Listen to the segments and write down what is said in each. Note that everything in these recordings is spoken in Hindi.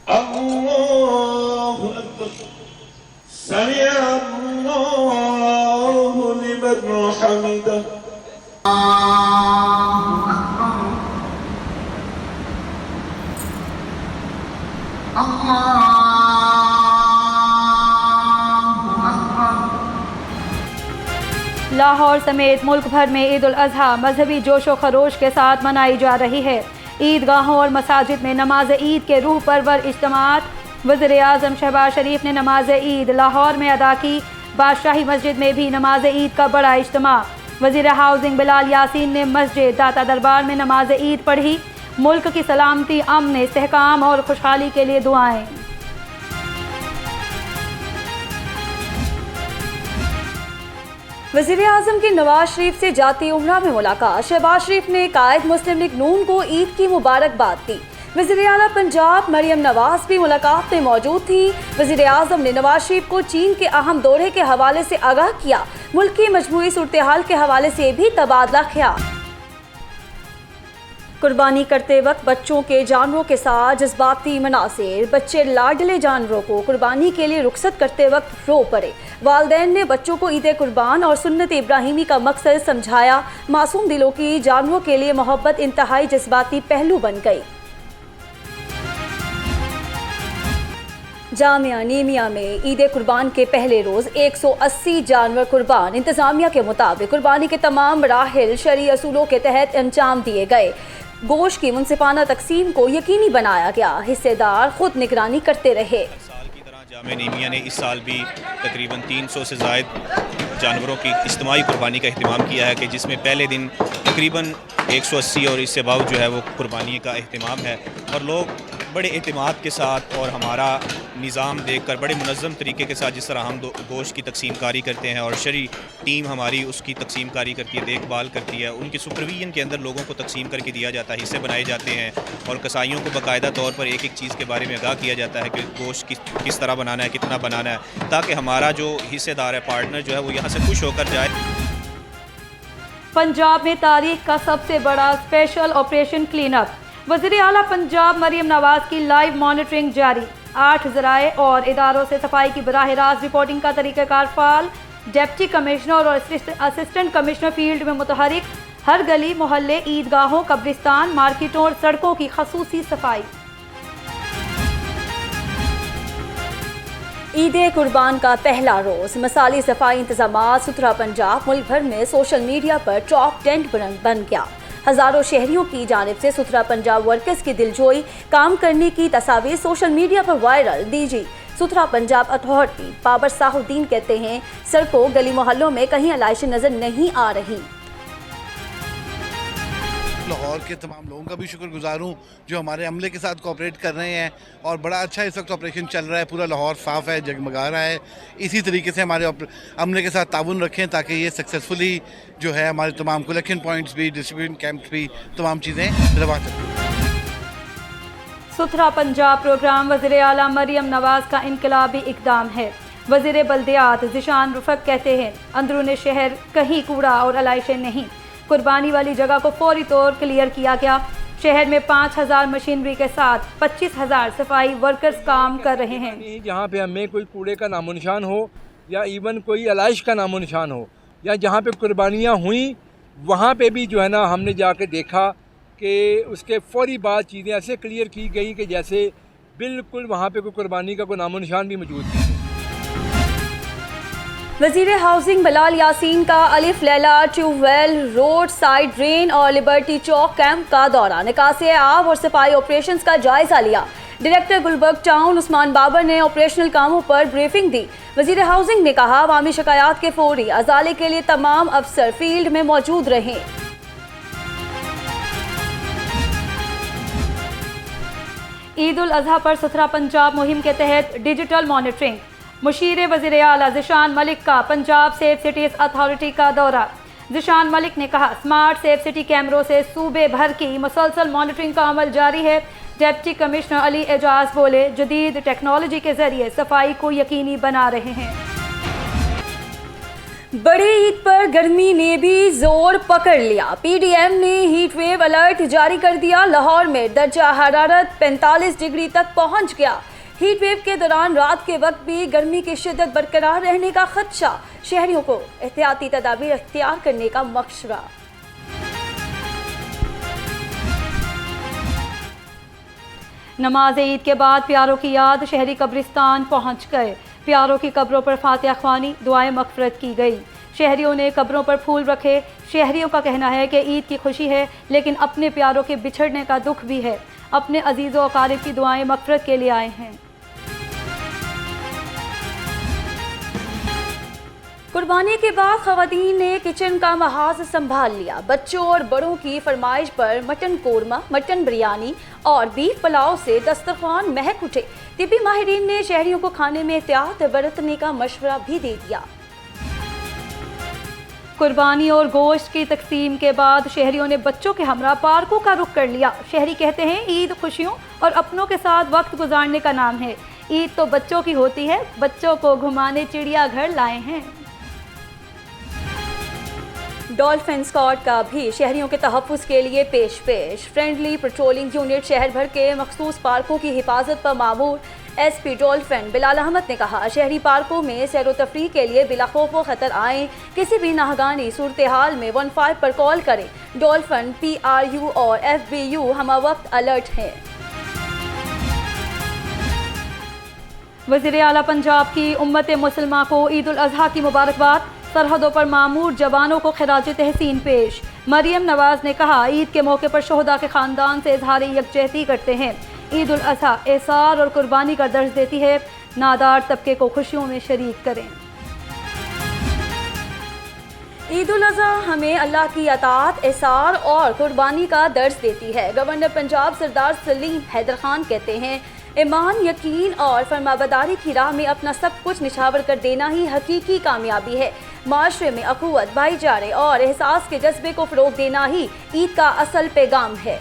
अल्लाहु अकबर समिअ अल्लाहु लिमन हमिदा लाहौर समेत मुल्क भर में ईद उल अज़हा मजहबी जोश व खरोश के साथ मनाई जा रही है। ईदगाहों और मसाजिद में नमाज ईद के रूह परवर इज्तिमात। वज़ीर आज़म शहबाज शरीफ ने नमाज ईद लाहौर में अदा की। बादशाही मस्जिद में भी नमाज ईद का बड़ा इज्तिमा। वज़ीर हाउसिंग बिलाल यासीन ने मस्जिद दाता दरबार में नमाज ईद पढ़ी। मुल्क की सलामती, अमन, इस्तेहकाम और खुशहाली के लिए दुआएं। वज़ीर आज़म की नवाज शरीफ से जाती उम्रा में मुलाकात। शहबाज शरीफ ने कायद मुस्लिम लीग नून को ईद की मुबारकबाद दी। वज़ीर आला पंजाब मरियम नवाज भी मुलाकात में मौजूद थी। वज़ीर आज़म ने नवाज शरीफ को चीन के अहम दौरे के हवाले से आगाह किया। मुल्क की मजबूरी सूरत हाल के हवाले से भी तबादला ख्याल। कुर्बानी करते वक्त बच्चों के जानवरों के साथ जज्बाती मनासिर। बच्चे लाडले जानवरों को कुर्बानी के लिए रुखसत करते वक्त रो पड़े। वालिदैन ने बच्चों को ईद कुर्बान और सुन्नत इब्राहिमी का मकसद समझाया। मासूम दिलों की जानवरों के लिए मोहब्बत इंतहाई जज्बाती पहलू बन गई। जामिया नीमिया में ईद कुर्बान के पहले रोज़ 180 जानवर कुर्बान। इंतज़ामिया के मुताबिक कुर्बानी के तमाम मराहिल शरई असूलों के तहत अंजाम दिए गए। गोश्त की मुनसिफाना तकसीम को यकीनी बनाया गया। हिस्सेदार खुद निगरानी करते रहे। साल की तरह जामिया नीमिया ने इस साल भी तकरीबन 300 से ज़ायद जानवरों की इज्तिमाई कुर्बानी का अहतमाम किया है कि जिसमें पहले दिन तकरीबन 180 और इससे बाव जो है वो कुर्बानी का अहतमाम है। और लोग बड़े एतमाद के साथ और हमारा निज़ाम देखकर बड़े मुनज़्ज़म तरीके के साथ जिस तरह हम गोश्त की तकसीम कारी करते हैं और शरी टीम हमारी उसकी तकसीम कारी करती है, देखभाल करती है, उनकी सुपरविजन के अंदर लोगों को तकसीम करके दिया जाता है, हिस्से बनाए जाते हैं और कसाईयों को बाकायदा तौर पर एक एक चीज़ के बारे में आगाह किया जाता है कि गोश्त किस तरह बनाना है, कितना बनाना है, ताकि हमारा जो हिस्सेदार है, पार्टनर जो है वो यहाँ से खुश होकर जाए। पंजाब में तारीख का सबसे बड़ा स्पेशल ऑपरेशन क्लीनअप। वज़ीर आला पंजाब मरियम नवाज की लाइव मॉनिटरिंग जारी। 8 ज़राए और इदारों से सफाई की बराह रास्त रिपोर्टिंग का तरीक़ाकार फ़ाल। डिप्टी कमिश्नर और असिस्टेंट कमिश्नर फील्ड में मुतहरिक। हर गली मोहल्ले, ईदगाहों, कब्रिस्तान, मार्केटों और सड़कों की खसूसी सफाई। ईद कुर्बान का पहला रोज़ मसाली सफाई इंतजाम। सुथरा पंजाब मुल्क भर में सोशल मीडिया पर टॉप 10 बन गया। हज़ारों शहरियों की जानिब से सुथरा पंजाब वर्कर्स की दिलजोई काम करने की तस्वीर सोशल मीडिया पर वायरल। डीजी सुथरा पंजाब अथॉरिटी बाबर साहुद्दीन कहते हैं, सड़कों, गली मोहल्लों में कहीं अलाइशें नजर नहीं आ रही। लाहौर के तमाम लोगों का भी शुक्रगुजार हूँ जो हमारे अमले के साथ कोऑपरेट कर रहे हैं और बड़ा अच्छा इस वक्त ऑपरेशन चल रहा है। पूरा लाहौर साफ़ है, जगमगा रहा है। इसी तरीके से हमारे अमले के साथ ताउन रखें ताकि ये सक्सेसफुली जो है हमारे तमाम कलेक्शन पॉइंट्स भी, डिस्ट्रीब्यूशन कैंप्स भी, तमाम चीज़ें रवा सकें। सुथरा पंजाब प्रोग्राम वज़ीर आला मरियम नवाज का इनकलाबी इक़दाम है। वज़ीर बल्दियात ज़ीशान रुफ़क कहते हैं, अंदरून शहर कहीं कूड़ा और अलाइशें नहीं। कुर्बानी वाली जगह को फौरी तौर क्लियर किया गया। शहर में 5000 मशीनरी के साथ 25,000 सफाई वर्कर्स काम कर रहे हैं। जहाँ पे हमें कोई कूड़े का नामो निशान हो या इवन कोई अलाइश का नामो निशान हो या जहाँ पे कुर्बानियाँ हुई वहाँ पे भी जो है ना हमने जाके देखा कि उसके फौरी बाद चीज़ें ऐसे क्लियर की गई कि जैसे बिल्कुल वहाँ पे कोई कुर्बानी का कोई नामो निशान भी मौजूद नहीं। वज़ीर हाउसिंग बिलाल यासीन का Alif Laila tubewell, road side drain और लिबर्टी चौक कैंप का दौरा। निकासी आब और सफाई ऑपरेशंस का जायजा लिया। डायरेक्टर गुलबर्ग टाउन उस्मान बाबर ने ऑपरेशनल कामों पर ब्रीफिंग दी। वज़ीर हाउसिंग ने कहा, अवामी शिकायत के फौरी अजाले के लिए तमाम अफसर फील्ड में मौजूद रहें। ईद उल अज़हा पर सुथरा पंजाब मुहिम के तहत डिजिटल मॉनिटरिंग। मुशीर वज़ीर आला ज़ीशान मलिक का पंजाब सेफ सिटीज़ अथॉरिटी का दौरा। ज़ीशान मलिक ने कहा, स्मार्ट सेफ सिटी कैमरों से सूबे भर की मुसलसल मॉनिटरिंग का अमल जारी है। डिप्टी कमिश्नर अली एजाज बोले, जदीद टेक्नोलॉजी के जरिए सफाई को यकीनी बना रहे हैं। बड़ी ईद पर गर्मी ने भी जोर पकड़ लिया। पीडीएम ने हीट वेव अलर्ट जारी कर दिया। लाहौर में दर्जा हरारत 45 डिग्री तक पहुंच गया। हीट वेव के दौरान रात के वक्त भी गर्मी की शिद्दत बरकरार रहने का खदशा। शहरियों को एहतियाती तदाबीर अख्तियार करने का मशवरा। नमाज ईद के बाद प्यारों की याद शहरी कब्रिस्तान पहुंच गए। प्यारों की कब्रों पर फातिहा ख्वानी, दुआएं मगफरत की गई। शहरियों ने कब्रों पर फूल रखे। शहरियों का कहना है कि ईद की खुशी है, लेकिन अपने प्यारों के बिछड़ने का दुख भी है। अपने अजीज़ों और अकारिब की दुआएं मगफरत के लिए आए हैं। कुर्बानी के बाद ख़वातीन ने किचन का महाज संभाल लिया। बच्चों और बड़ों की फरमाइश पर मटन कोरमा, मटन बिरयानी और बीफ पुलाव से दस्तरखान महक उठे। तिब्बी माहिरीन ने शहरियों को खाने में एहतियात बरतने का मशवरा भी दे दिया। कुर्बानी और गोश्त की तकसीम के बाद शहरियों ने बच्चों के हमरा पार्कों का रुख कर लिया। शहरी कहते हैं ईद खुशियों और अपनों के साथ वक्त गुजारने का नाम है। ईद तो बच्चों की होती है, बच्चों को घुमाने चिड़ियाघर लाए हैं। डॉल्फिन स्क्वाड का भी शहरियों के तहफ़्फ़ुज़ के लिए पेश फ्रेंडली पेट्रोलिंग यूनिट शहर भर के मखसूस पार्कों की हिफाजत पर मामूर। एसपी डॉल्फिन बिलाल अहमद ने कहा, शहरी पार्कों में सैर व तफरीह के लिए बिला खौफ व खतर आएँ। किसी भी नाहगानी सूरत हाल में 15 पर कॉल करें। डॉल्फिन PRU और FBU हमा वक्त अलर्ट हैं। वज़ीर आला पंजाब की उम्मत मुसलमा को ईद उल अज़हा की मुबारकबाद। सरहदों पर मामूर जवानों को खिराज तहसीन पेश। मरियम नवाज ने कहा, ईद के मौके पर शोहदा के ख़ानदान से इजहार यकजहती करते हैं। ईद उल अज़हा एसार और कुर्बानी का दर्ज देती है। नादार तबके को खुशियों में शरीक करें। ईद उल अज़हा हमें अल्लाह की अताअत, एसार और कुर्बानी का दर्ज देती है। गवर्नर पंजाब सरदार सलीम हैदर खान कहते हैं, ईमान, यकीन और फरमाबरदारी की राह में अपना सब कुछ निछावर कर देना ही हकीकी कामयाबी है। माशरे में अखुवत, भाईचारे और एहसास के जज्बे को फ़रोग़ देना ही ईद का असल पैगाम है।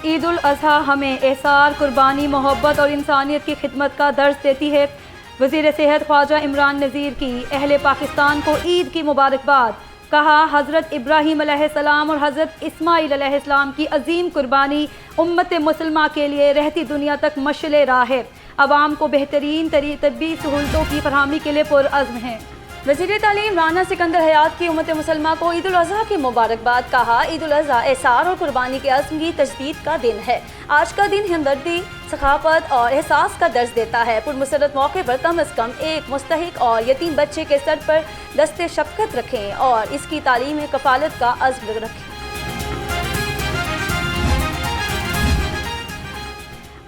ईद उल अज़हा हमें एहसार, कुर्बानी, मोहब्बत और इंसानियत की खिदमत का दर्ज देती है। वज़ीर सेहत ख्वाजा इमरान नज़ीर की अहले पाकिस्तान को ईद की मुबारकबाद। कहा, हज़रत इब्राहीम अलैहिस्सलाम और हज़रत इस्माईल अलैहिस्सलाम की अजीम कुर्बानी उम्मत मुसलमा के लिए रहती दुनिया तक मशअले राह है। अवाम को बेहतरीन तबी सहूलतों की फरहमी के लिए पुरअज़्म है। वज़ीर तालीम राना सिकंदर हयात की उम्मत मुसलमा को ईद उल अज़हा की मुबारकबाद। कहा, ईद उल अज़हा एहसार और कुर्बानी के अज़्म की तजदीद का दिन है। आज का दिन हमदर्दी, सखाफत और एहसास का दर्ज देता है। पुरमसरत मौके पर कम अज़ कम एक मुस्तहिक और यतीम बच्चे के सर पर दस्ते शफ़क़त रखें और इसकी तालीम कफ़ालत का अज़्म रखें।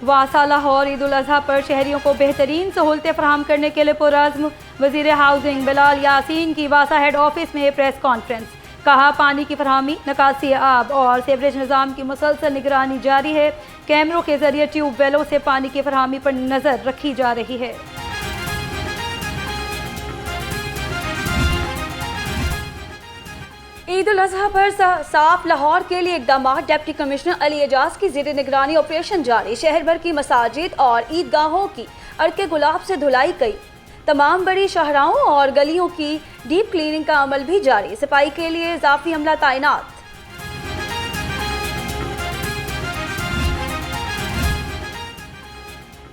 वासा लाहौर ईद उल अज़हा पर शहरियों को बेहतरीन सहूलतें फराहम करने के लिए पुरअज़्म। वज़ीर हाउसिंग बिलाल यासीन की वासा हेड ऑफिस में प्रेस कॉन्फ्रेंस। कहा, पानी की फरहमी, निकासी आब और सीवरेज निज़ाम की मुसलसल निगरानी जारी है। कैमरों के जरिए ट्यूबवेलों से पानी की फरहमी पर नज़र रखी जा रही है। ईद उल अज़हा पर साफ लाहौर के लिए इक़दाम। डिप्टी कमिश्नर अली एजाज की ज़ेर निगरानी ऑपरेशन जारी। शहर भर की मसाजिद और ईदगाहों की अर्के गुलाब से धुलाई गई। तमाम बड़ी शाहराहों और गलियों की डीप क्लीनिंग का अमल भी जारी। सफाई के लिए इजाफी अमला तैनात।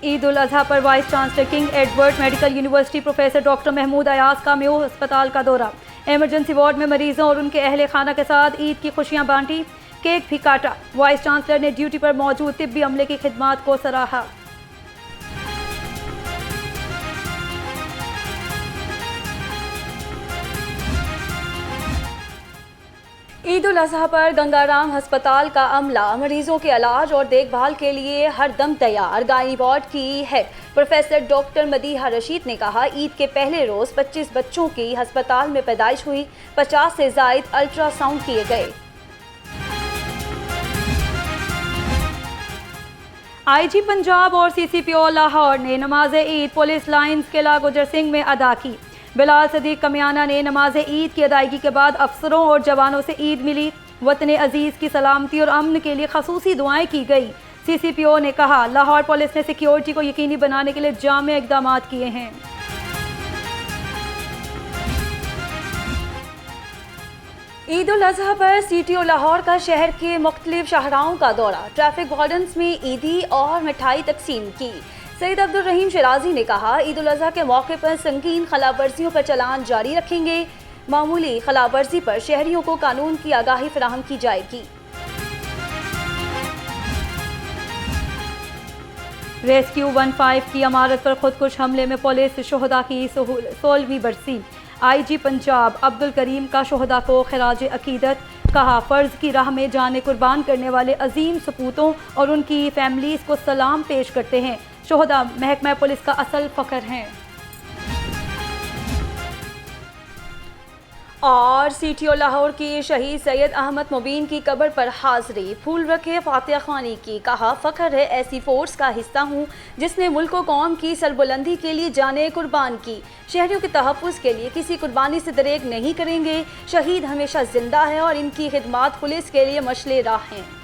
ईद उल अज़हा पर vice chancellor King Edward Medical University professor doctor Mahmood Ayaz का मेयो अस्पताल का दौरा। एमरजेंसी वार्ड में मरीजों और उनके अहले खाना के साथ ईद की खुशियां बांटी। केक भी काटा। वाइस चांसलर ने ड्यूटी पर मौजूद तिब्बी अमले की खिदमात को सराहा। ईद उल अज़हा पर गंगाराम अस्पताल का अमला मरीजों के इलाज और देखभाल के लिए हर दम तैयार। गायनी वार्ड की head professor doctor Madiha Rashid ने कहा, ईद के पहले रोज़ 25 बच्चों की अस्पताल में पैदाइश हुई। 50 से ज़ायद अल्ट्रासाउंड किए गए। IG पंजाब और CCPO लाहौर ने नमाज ईद पुलिस लाइन्स किला गुजर सिंह में अदा की। बिलाल सदीक कमियाना ने नमाज ईद की अदायगी के बाद अफसरों और जवानों से ईद मिली। वतन अजीज़ की सलामती और अमन के लिए खसूसी दुआएं की गई। CCPO ने कहा, लाहौर पुलिस ने सिक्योरिटी को यकीनी बनाने के लिए जामे इक़दामात किए हैं। ईद उल अजहा पर CTO लाहौर का शहर के मुख्तलिफ शाहराहों का दौरा, ट्रैफिक वार्डन्स में ईदी और मिठाई तकसीम की। सईद अब्दुल रहीम शराजी ने कहा, ईद उल अजहा के मौके पर संगीन खिलाफवर्जियों पर चालान जारी रखेंगे। मामूली खिलाफवर्जी पर शहरियों को कानून की आगाही फराहम की जाएगी। रेस्क्यू 15 की इमारत पर खुदकुश हमले में पुलिस शोहदा की 16वीं बरसी। IG पंजाब अब्दुल करीम का शोहदा को खिराज अकीदत, कहा फ़र्ज़ की राह में जाने कुर्बान करने वाले अजीम सपूतों और उनकी फैमिलीज़ को सलाम पेश करते हैं। शोहदा महकमा पुलिस का असल फ़ख्र हैं। और CTO लाहौर की शहीद सैयद अहमद मुबीन की कब्र पर हाज़री, फूल रखे फातिहा खानी की, कहा फ़ख्र है ऐसी फ़ोर्स का हिस्सा हूँ जिसने मुल्क व कौम की सरबुलंदी के लिए जाने कुर्बान की। शहरियों के तहफ़्फ़ुज़ के लिए किसी कुर्बानी से दरेक नहीं करेंगे। शहीद हमेशा ज़िंदा है और इनकी खिदमात पुलिस के लिए मशले राह हैं।